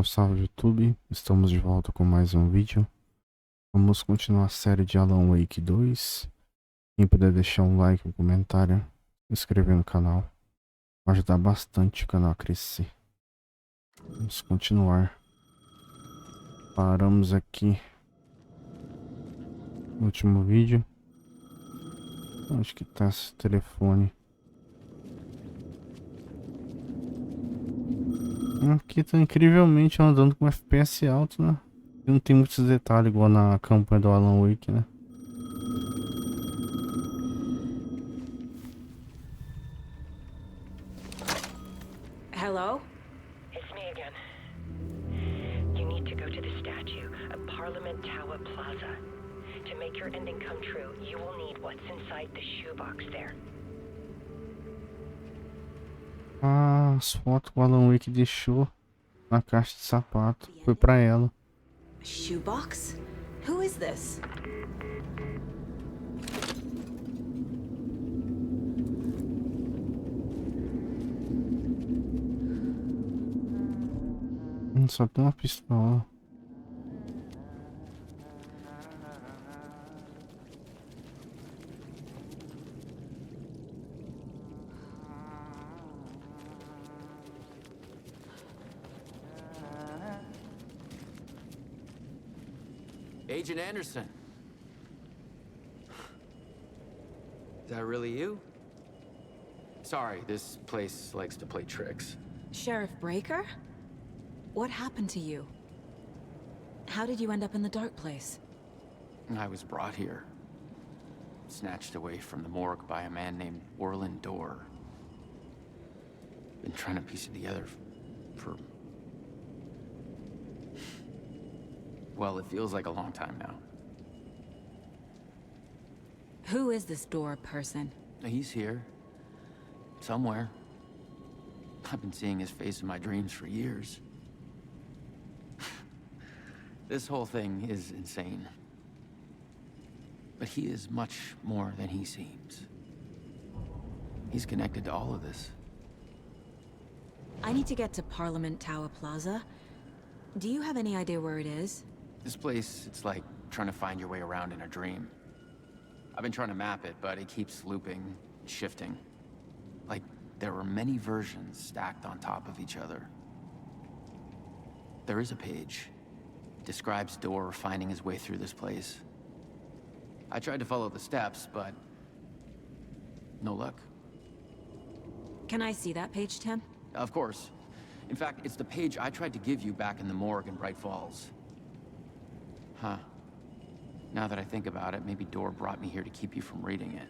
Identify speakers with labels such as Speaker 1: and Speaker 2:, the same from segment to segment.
Speaker 1: Salve YouTube, estamos de volta com mais um vídeo. Vamos continuar a série de Alan Wake 2. Quem puder deixar um like, um comentário, se inscrever no canal, vai ajudar bastante o canal a crescer. Vamos continuar. Paramos aqui no último vídeo. Onde que tá esse telefone? Aqui tá incrivelmente andando com FPS alto, né? Não tem muitos detalhes igual na campanha do Alan Wake, né?
Speaker 2: Hello?
Speaker 3: It's me again. You need to go to the statue of Parliament Tower Plaza. To make your ending come true, you will need what's inside the shoebox there.
Speaker 1: Ah, as fotos que o Alan Wake deixou na caixa de sapato. Foi pra ela.
Speaker 2: A shoebox? Who is this?
Speaker 1: Só tem uma pistola.
Speaker 4: Agent Anderson. Is that really you? Sorry, this place likes to play tricks.
Speaker 2: Sheriff Breaker? What happened to you? How did you end up in the dark place?
Speaker 4: I was brought here. Snatched away from the morgue by a man named Orland Dorr. Been trying to piece it together for... Well, it feels like a long time now.
Speaker 2: Who is this Door person?
Speaker 4: He's here. Somewhere. I've been seeing his face in my dreams for years. This whole thing is insane. But he is much more than he seems. He's connected to all of this.
Speaker 2: I need to get to Parliament Tower Plaza. Do you have any idea where it is?
Speaker 4: This place, it's like trying to find your way around in a dream. I've been trying to map it, but it keeps looping, shifting. Like there are many versions stacked on top of each other. There is a page. Describes Dorr finding his way through this place. I tried to follow the steps, but no luck.
Speaker 2: Can I see that page, Tim?
Speaker 4: Of course. In fact, it's the page I tried to give you back in the morgue in Bright Falls. Huh. Now that I think about it, maybe Dorr brought me here to keep you from reading it.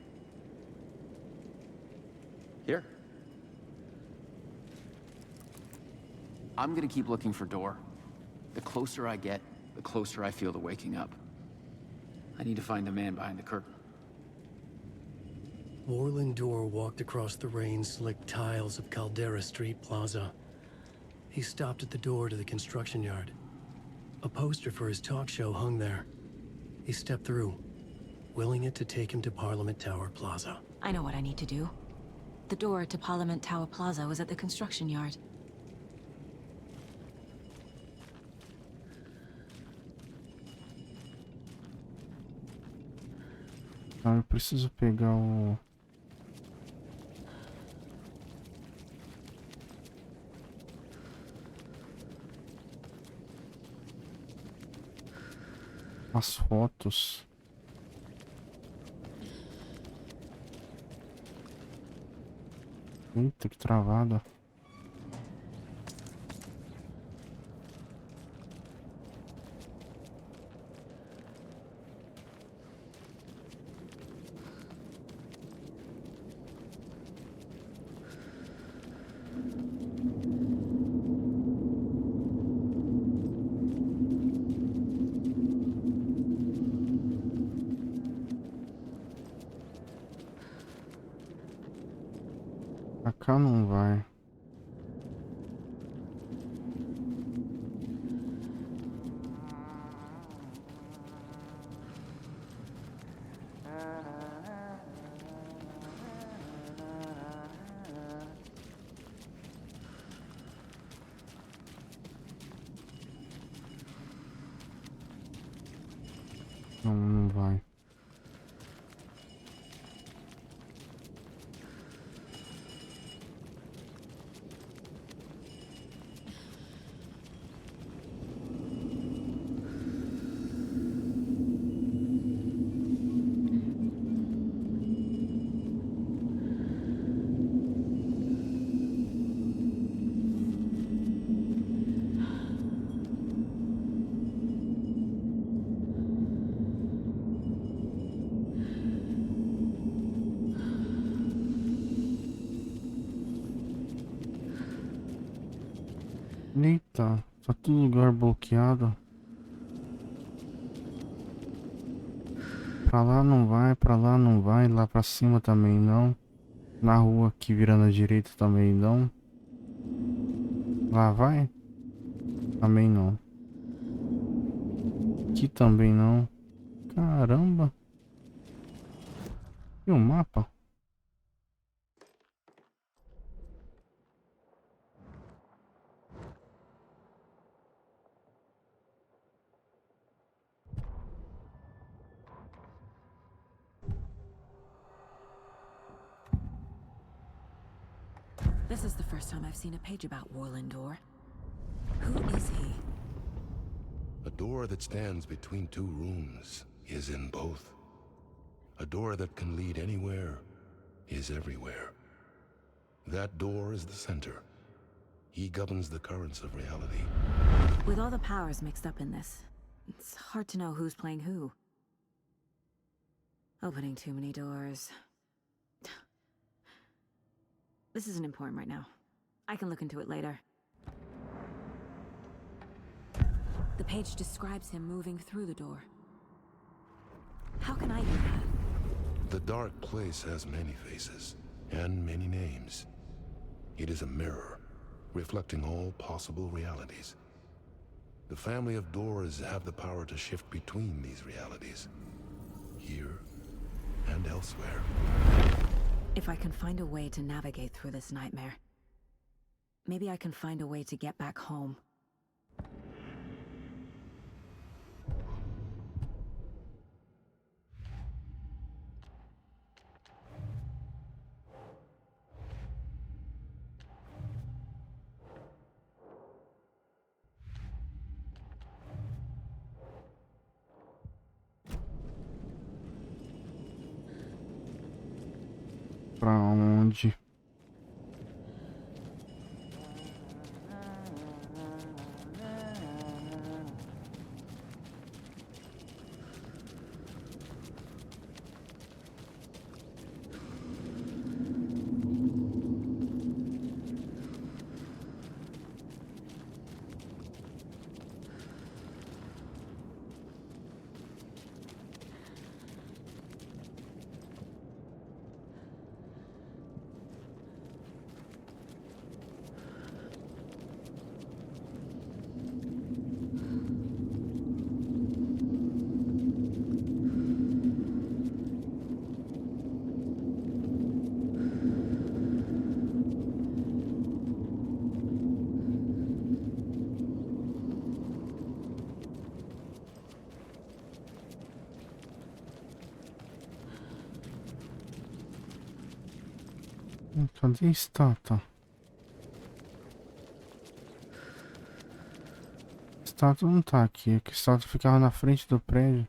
Speaker 4: Here. I'm gonna keep looking for Dorr. The closer I get, the closer I feel to waking up. I need to find the man behind the curtain.
Speaker 5: Orland Dorr walked across the rain-slicked tiles of Caldera Street Plaza. He stopped at the door to the construction yard. A poster for his talk show hung there. He stepped through, willing it to take him to Parliament Tower Plaza.
Speaker 2: I know what I need to do. The door to Parliament Tower Plaza was at the construction yard.
Speaker 1: Ah, eu preciso pegar as fotos. Eita, que travada. Pra cá não vai. Não, não vai. Eita, tá todo lugar bloqueado. Pra lá não vai, pra lá não vai, lá pra cima também não. Na rua aqui virando à direita também não. Lá vai? Também não. Aqui também não. Caramba. E o mapa?
Speaker 2: This is the first time I've seen a page about Warlindor. Who is he?
Speaker 6: A door that stands between two rooms is in both. A door that can lead anywhere is everywhere. That door is the center. He governs the currents of reality.
Speaker 2: With all the powers mixed up in this, it's hard to know who's playing who. Opening too many doors. This isn't important right now. I can look into it later. The page describes him moving through the door. How can I do that?
Speaker 6: The dark place has many faces and many names. It is a mirror, reflecting all possible realities. The family of doors have the power to shift between these realities, here and elsewhere.
Speaker 2: If I can find a way to navigate through this nightmare, maybe I can find a way to get back home.
Speaker 1: Pra onde? Cadê a estátua? A estátua não tá aqui, a estátua ficava na frente do prédio.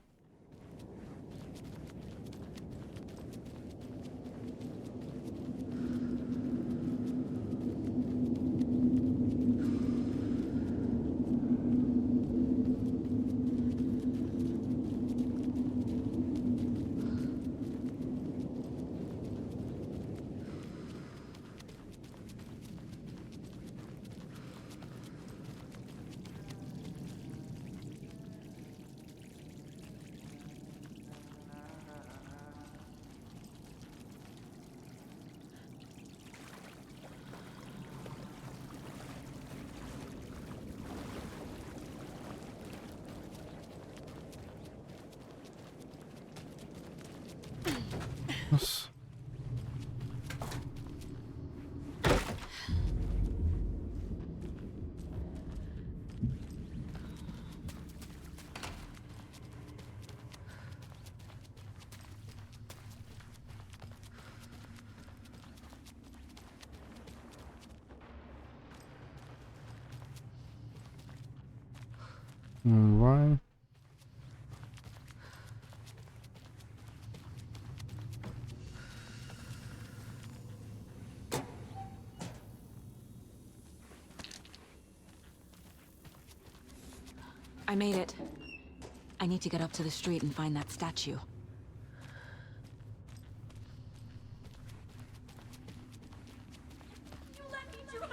Speaker 1: Não vai.
Speaker 2: I made it. I need to get up to the street and find that statue.
Speaker 7: You let me drown!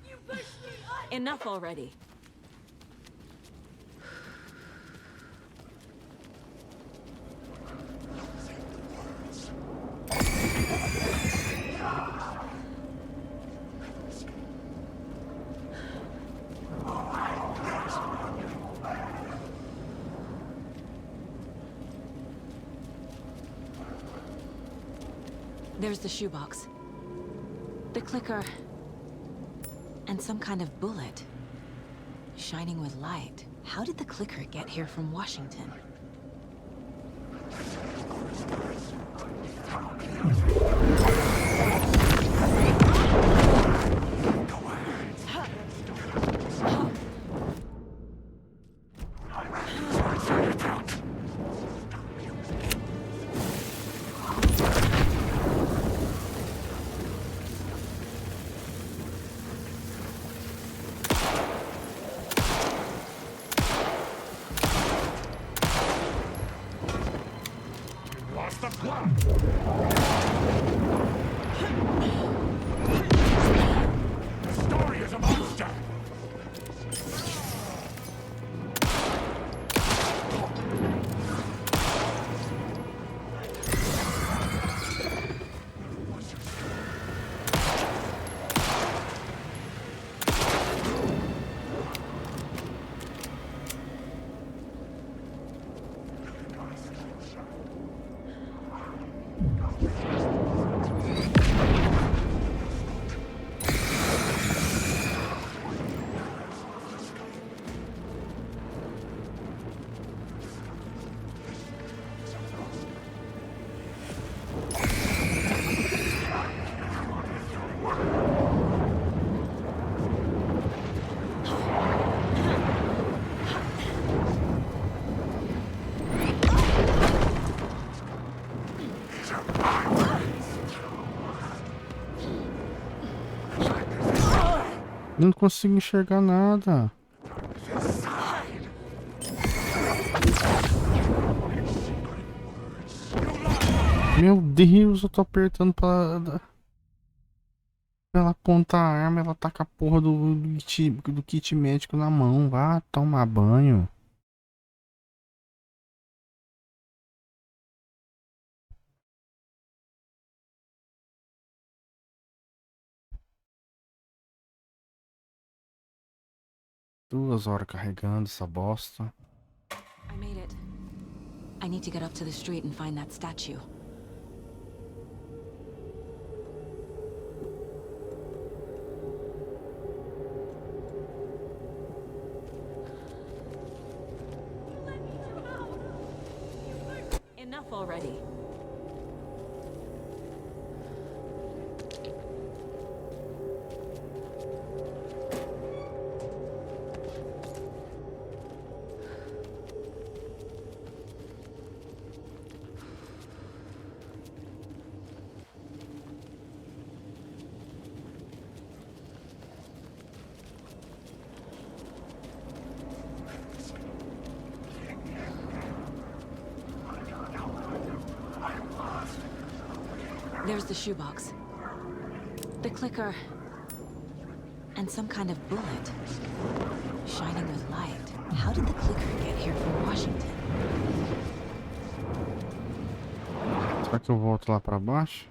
Speaker 7: You pushed me up!
Speaker 2: Enough already. There's the shoebox. The clicker. And some kind of bullet. Shining with light. How did the clicker get here from Washington?
Speaker 1: Não consigo enxergar nada. Meu Deus, eu tô apertando pra ela apontar a arma, ela taca a porra do kit médico na mão. Vá tomar banho. Duas horas carregando essa bosta.
Speaker 2: I made it. I need to get up to the street and find that statue. Enough already. There's the shoebox. The clicker. And some kind of bullet. Shining with light. How did the clicker get here from Washington?
Speaker 1: Será que eu volto lá pra baixo?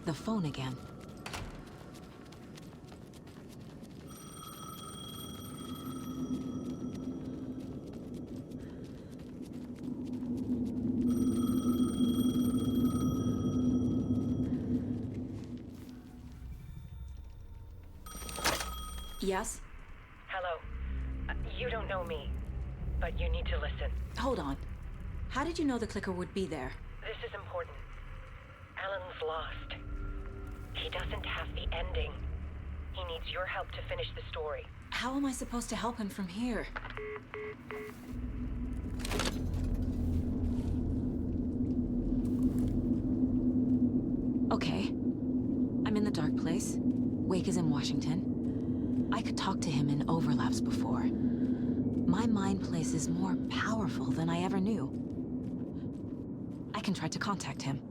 Speaker 2: The phone again. Yes?
Speaker 3: Hello. You don't know me, but you need to listen.
Speaker 2: Hold on. How did you know the clicker would be there?
Speaker 3: This is important. Alan's lost. He doesn't have the ending. He needs your help to finish the story.
Speaker 2: How am I supposed to help him from here? Okay. I'm in the dark place. Wake is in Washington. I could talk to him in overlaps before. My mind place is more powerful than I ever knew. I can try to contact him.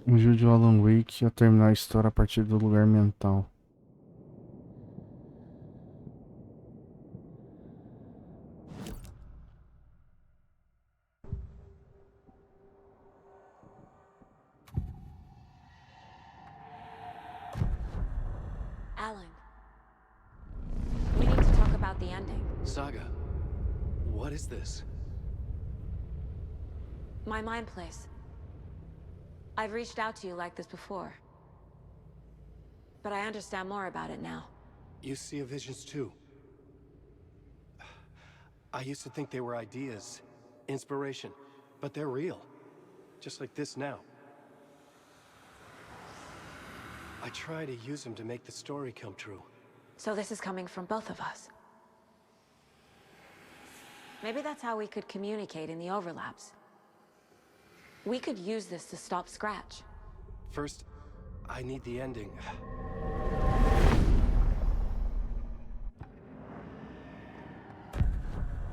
Speaker 1: Ajude o Alan Wake a terminar a história a partir do lugar mental.
Speaker 2: Alan. We need to talk about the ending.
Speaker 5: Saga, what is this?
Speaker 2: My mind place. I've reached out to you like this before. But I understand more about it now.
Speaker 5: You see visions too. I used to think they were ideas, inspiration, but they're real. Just like this now. I try to use them to make the story come true.
Speaker 2: So this is coming from both of us. Maybe that's how we could communicate in the overlaps. We could use this to stop Scratch.
Speaker 5: First, I need the ending.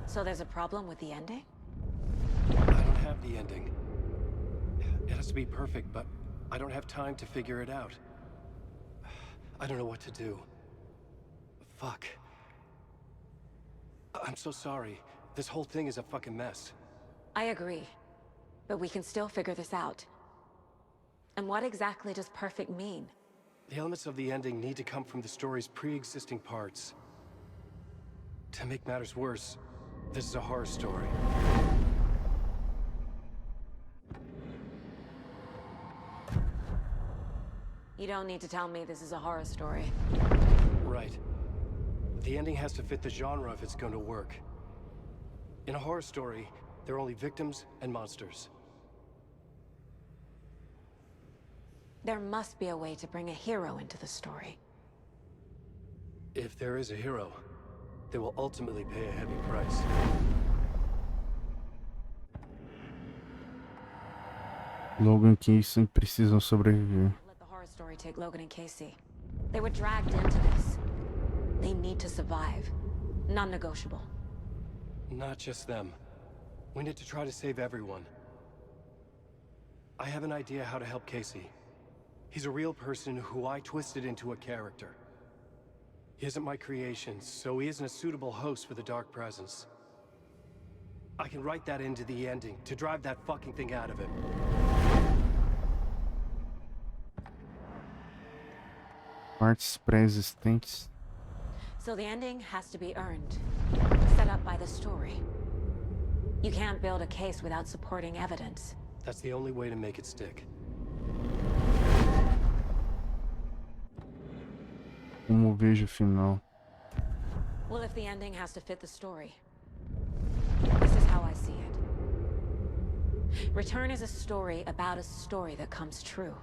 Speaker 2: So there's a problem with the ending?
Speaker 5: I don't have the ending. It has to be perfect, but I don't have time to figure it out. I don't know what to do. Fuck. I'm so sorry. This whole thing is a fucking mess.
Speaker 2: I agree. But we can still figure this out. And what exactly does perfect mean?
Speaker 5: The elements of the ending need to come from the story's pre-existing parts. To make matters worse, this is a horror story.
Speaker 2: You don't need to tell me this is a horror story.
Speaker 5: Right. The ending has to fit the genre if it's going to work. In a horror story, there are only victims and monsters.
Speaker 2: There must be a way to bring a hero into the story.
Speaker 5: If there is a hero, they will ultimately pay a heavy price.
Speaker 1: Logan e Casey precisam sobreviver.
Speaker 2: Let the horror story take Logan and Casey. They were dragged into this. They need to survive. Non-negotiable.
Speaker 5: Not just them. We need to try to save everyone. I have an idea how to help Casey. He's a real person who I twisted into a character. He isn't my creation, so he isn't a suitable host for the Dark Presence. I can write that into the ending to drive that fucking thing out of him.
Speaker 1: Partes pré-existentes.
Speaker 2: So the ending has to be earned. Set up by the story. You can't build a case without supporting evidence.
Speaker 5: That's the only way to make it stick.
Speaker 1: Como vejo o final.
Speaker 2: Well, if the ending has to fit the story. This is how I see it. Return is a story about a story that comes true.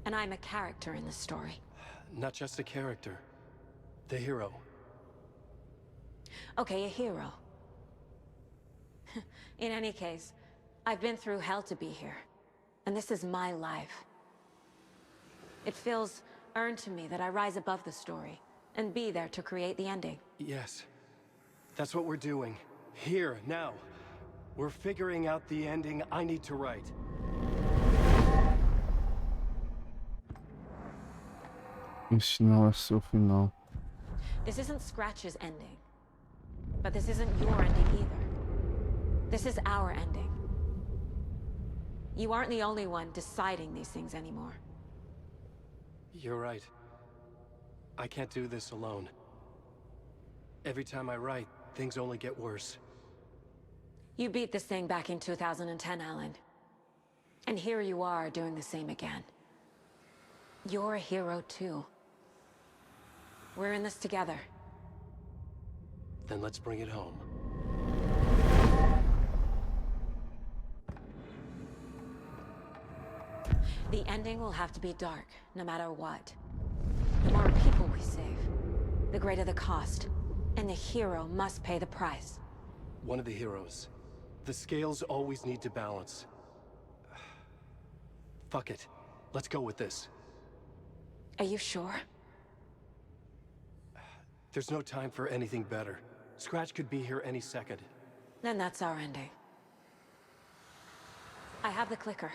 Speaker 2: And I'm a character in the story.
Speaker 5: Not just a character. The hero.
Speaker 2: Okay, a hero. In any case, I've been through hell to be here. And this is my life. It feels earned to me that I rise above the story and be there to create the ending.
Speaker 5: Yes. That's what we're doing. Here, now. We're figuring out the ending I need to write.
Speaker 1: Este não é seu final.
Speaker 2: This isn't Scratch's ending. But this isn't your ending either. This is our ending. You aren't the only one deciding these things anymore.
Speaker 5: You're right. I can't do this alone. Every time I write, things only get worse.
Speaker 2: You beat this thing back in 2010, Alan. And here you are doing the same again. You're a hero too. We're in this together.
Speaker 5: Then let's bring it home.
Speaker 2: The ending will have to be dark, no matter what. The more people we save, the greater the cost. And the hero must pay the price.
Speaker 5: One of the heroes. The scales always need to balance. Fuck it. Let's go with this.
Speaker 2: Are you sure?
Speaker 5: There's no time for anything better. Scratch could be here any second.
Speaker 2: Then that's our ending. I have the clicker.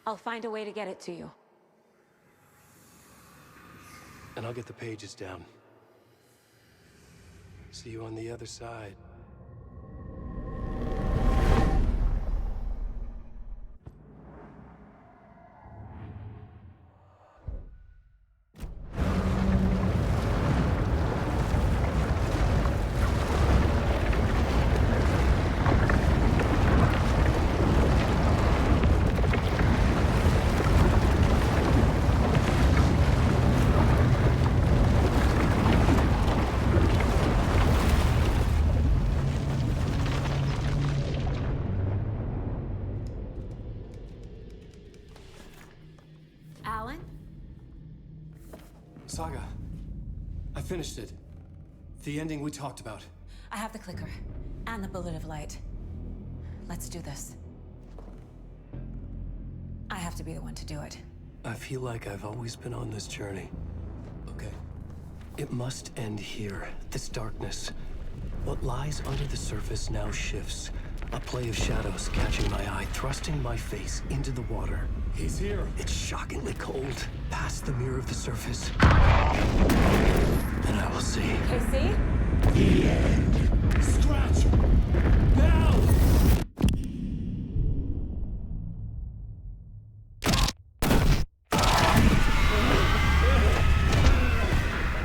Speaker 2: I'll find a way to get it to you.
Speaker 5: And I'll get the pages down. See you on the other side.
Speaker 2: Alan?
Speaker 5: Saga, I finished it. The ending we talked about.
Speaker 2: I have the clicker. And the bullet of light. Let's do this. I have to be the one to do it.
Speaker 5: I feel like I've always been on this journey. Okay. It must end here, this darkness. What lies under the surface now shifts. A play of shadows catching my eye, thrusting my face into the water.
Speaker 8: He's here.
Speaker 5: It's shockingly cold, past the mirror of the surface. And I will see.
Speaker 2: KC?
Speaker 8: The end. Scratch! Now!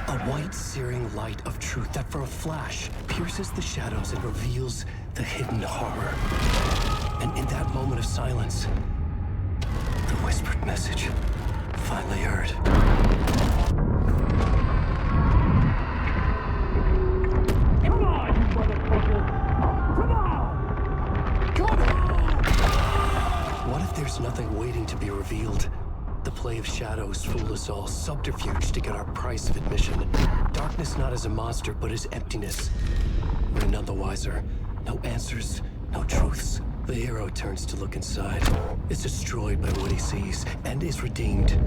Speaker 5: A white, searing light of truth that for a flash pierces the shadows and reveals the hidden horror. And in that moment of silence, the whispered message finally heard.
Speaker 8: Come on, you motherfucker! Come on! Come on!
Speaker 5: What if there's nothing waiting to be revealed? The play of shadows fooled us all, subterfuge to get our price of admission. Darkness not as a monster, but as emptiness. We're none the wiser. No answers, no truths. The hero turns to look inside. Is destroyed by what he sees, and is redeemed.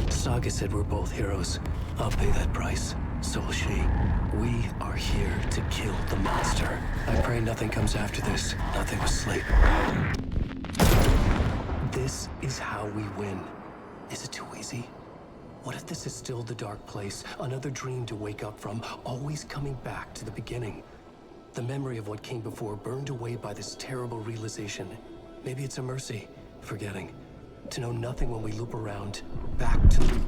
Speaker 5: Saga said we're both heroes. I'll pay that price. So will she. We are here to kill the monster. I pray nothing comes after this. Nothing but sleep. This is how we win. Is it too easy? What if this is still the dark place? Another dream to wake up from, always coming back to the beginning. The memory of what came before burned away by this terrible realization. Maybe it's a mercy, forgetting. To know nothing when we loop around, back to...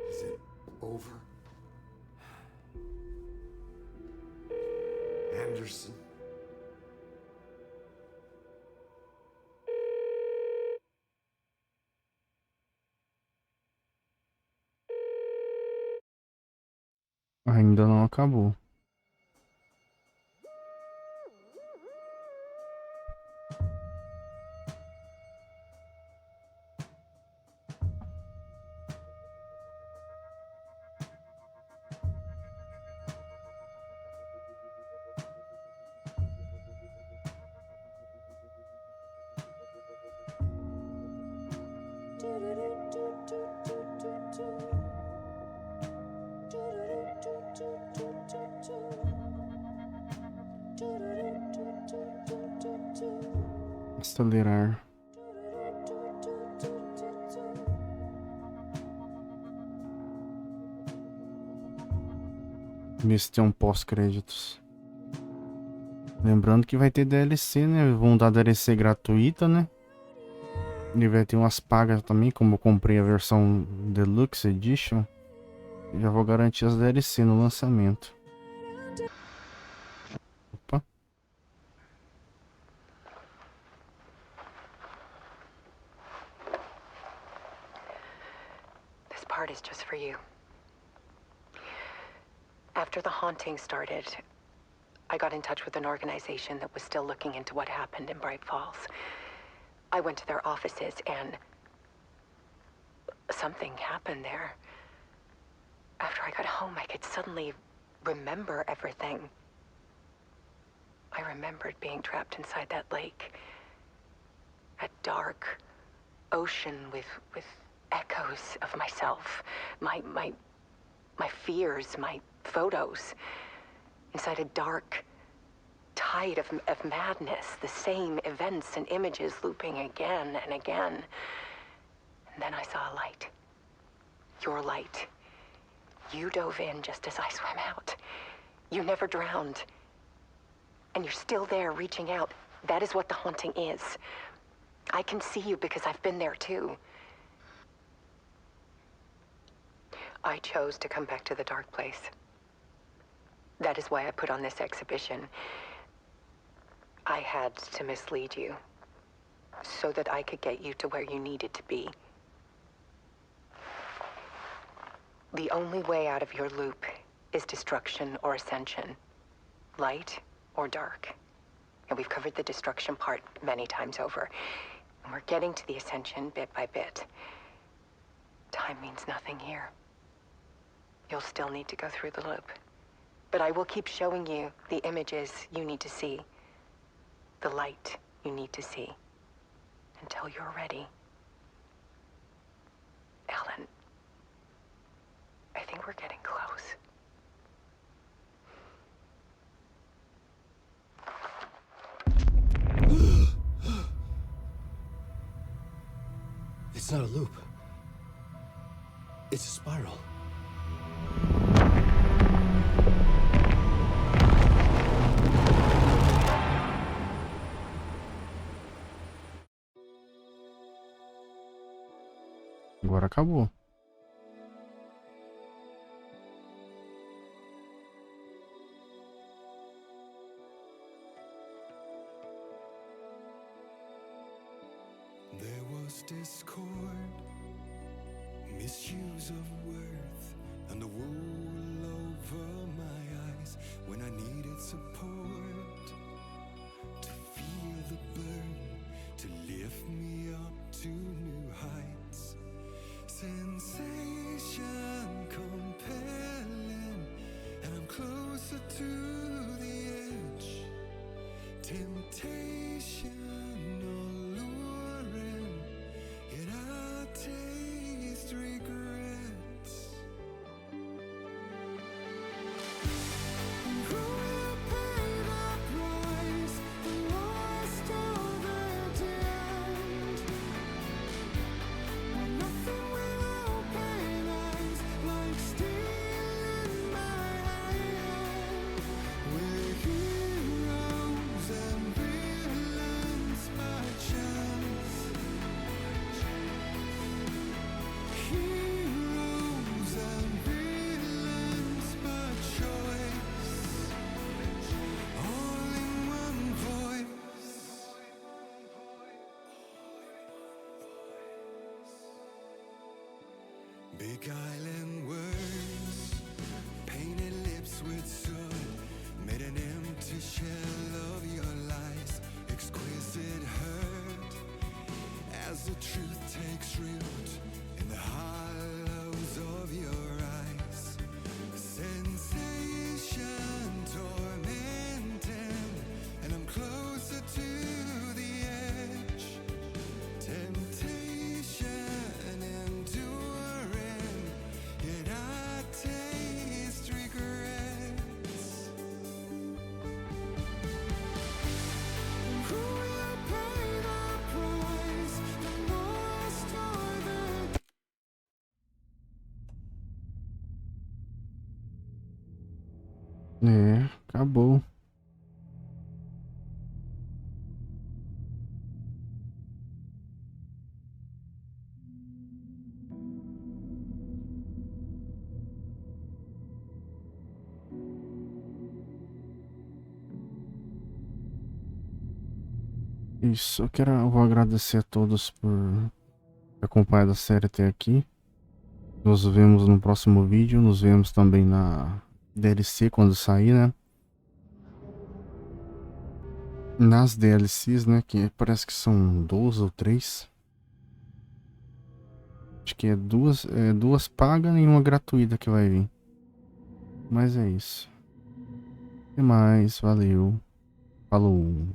Speaker 8: Is it over? Anderson?
Speaker 1: Ainda não acabou. acelerar. Ver se tem um pós-créditos. Lembrando que vai ter DLC, né? Vão dar DLC gratuita, né? E vai ter umas pagas também, como eu comprei a versão Deluxe Edition. Já vou garantir as DLC no lançamento. Opa.
Speaker 3: This part is just for you. After the haunting started, I got in touch with an organization that was still looking into what happened in Bright Falls. I went to their offices and something happened there. After I got home, I could suddenly remember everything. I remembered being trapped inside that lake. A dark ocean with echoes of myself. My fears, my photos. Inside a dark tide of madness. The same events and images looping again and again. And then I saw a light. Your light. You dove in just as I swam out. You never drowned. And you're still there reaching out. That is what the haunting is. I can see you because I've been there too. I chose to come back to the dark place. That is why I put on this exhibition. I had to mislead you, so that I could get you to where you needed to be. The only way out of your loop is destruction or ascension. Light or dark. And we've covered the destruction part many times over. And we're getting to the ascension bit by bit. Time means nothing here. You'll still need to go through the loop. But I will keep showing you the images you need to see. The light you need to see. Until you're ready. Ellen, I think we're getting close.
Speaker 5: It's not a loop. It's a spiral.
Speaker 1: Agora acabou.
Speaker 8: There was discord, misuse of worth, and the wool over my eyes when I needed support. To feel the burn, to lift me up to new heights. Sensation compelling, and I'm closer to the edge. Temptation alluring, yet I taste regrets. Who will pay the price? The lost or the damned? When nothing will open eyes like steel in my hand. We're heroes and villains by chance. Heroes and villains by choice. All in one voice. Beguiling words, painted lips with soot, made an empty shell of your lies. Exquisite hurt as the truth takes root in the hollows of your eyes. Sensation tormenting, and I'm closer to the edge. Temptation enduring, yet I taste regrets. Who will pay the
Speaker 1: Acabou. Isso, eu vou agradecer a todos por acompanhar a série até aqui. Nos vemos no próximo vídeo, nos vemos também na DLC quando sair, né? Nas DLCs, né? Que parece que são 12 ou 3. Acho que é duas pagas e uma gratuita que vai vir. Mas é isso. Até mais, valeu. Falou.